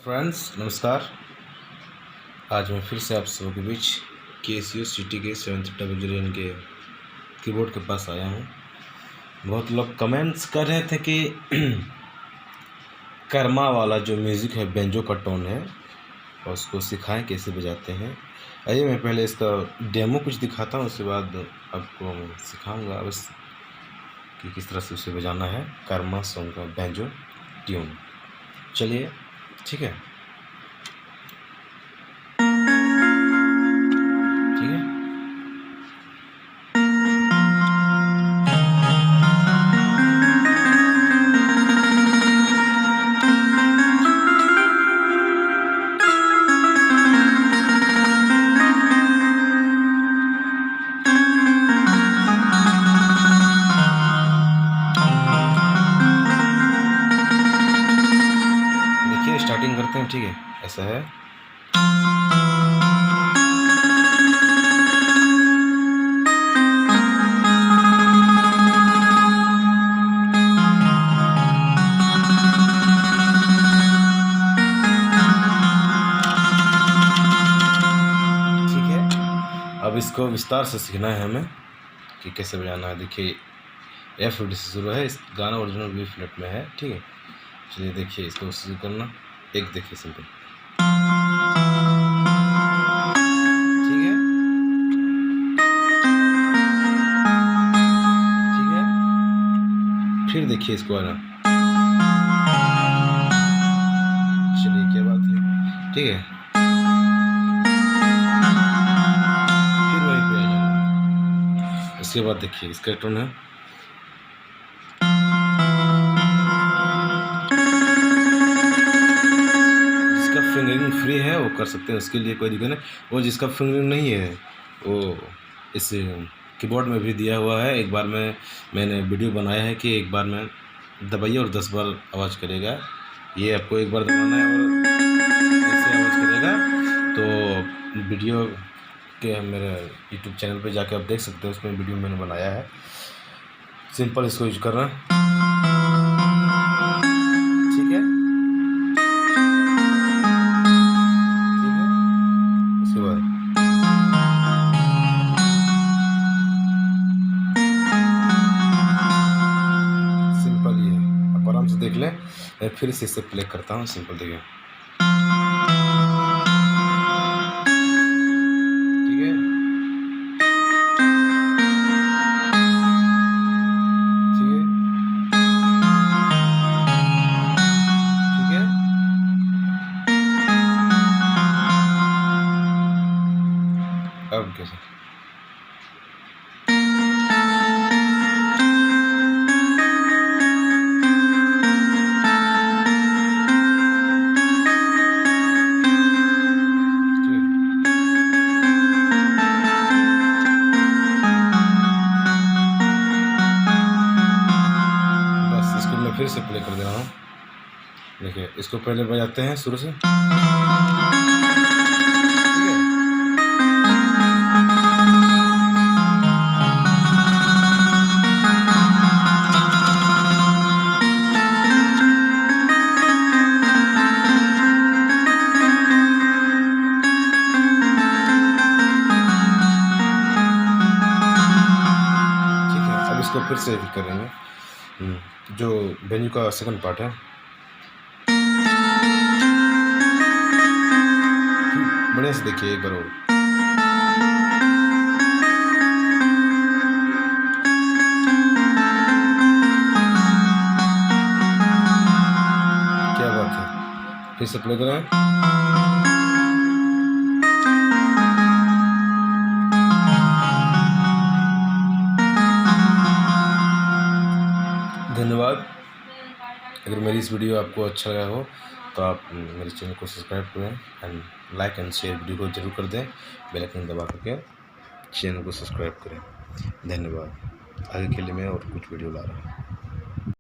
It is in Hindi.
फ्रेंड्स नमस्कार। आज मैं फिर से आप सबों के बीच KSU सिटी के 700 के कीबोर्ड के पास आया हूँ। बहुत लोग कमेंट्स कर रहे थे कि कर्मा वाला जो म्यूज़िक है, बेंजो का टोन है, और उसको सिखाएं कैसे बजाते हैं। आइए मैं पहले इसका डेमो कुछ दिखाता हूँ, उसके बाद आपको सिखाऊंगा बस कि किस तरह से उसे बजाना है। कर्मा सॉन्ग का बेंजो ट्यून, चलिए ठीक है। स्टार्टिंग करते हैं, ठीक है। ऐसा है, ठीक है। अब इसको विस्तार से सीखना है हमें कि कैसे बजाना है। देखिए F फ्लैट से शुरू है, इस गाना ओरिजिनल B फ्लैट में है, ठीक है। चलिए देखिए इसको शुरू करना। एक देखिए सिंपल, ठीक है, ठीक है। फिर देखिए इसको आना, चलिए क्या बात है, ठीक है। फिर वही पे आ जाना। इसके बाद देखिए इसका टोन है, फिंगरिंग फ्री है वो कर सकते हैं, उसके लिए कोई दिक्कत नहीं। और जिसका फिंगरिंग नहीं है वो इस कीबोर्ड में भी दिया हुआ है। एक बार मैंने वीडियो बनाया है कि एक बार में दबाइए और 10 बार आवाज़ करेगा। ये आपको एक बार दबाना है और ऐसे आवाज़ करेगा। तो वीडियो के मेरे YouTube चैनल पे जाके आप देख सकते हैं, उसमें वीडियो मैंने बनाया है। सिंपल इसको यूज करना, ठीक है। आराम से देख लें। मैं फिर से इसे प्ले करता हूँ, सिंपल देखिए, ठीक है, ठीक है, ठीक है। अब कैसे फिर से प्ले कर दे रहा हूँ। देखिए इसको पहले बजाते हैं शुरू से, ठीक है। अब इसको फिर से करेंगे, जो बेंजो का सेकंड पार्ट है। बढ़िया से देखिए एक बार और, क्या बात है। फिर से प्ले करें, धन्यवाद। अगर मेरी इस वीडियो आपको अच्छा लगा हो तो आप मेरे चैनल को सब्सक्राइब करें and like and share video को जरूर कर दें। बेल आइकन दबा करके चैनल को सब्सक्राइब करें। धन्यवाद। आगे के लिए मैं और कुछ वीडियो ला रहा हूँ।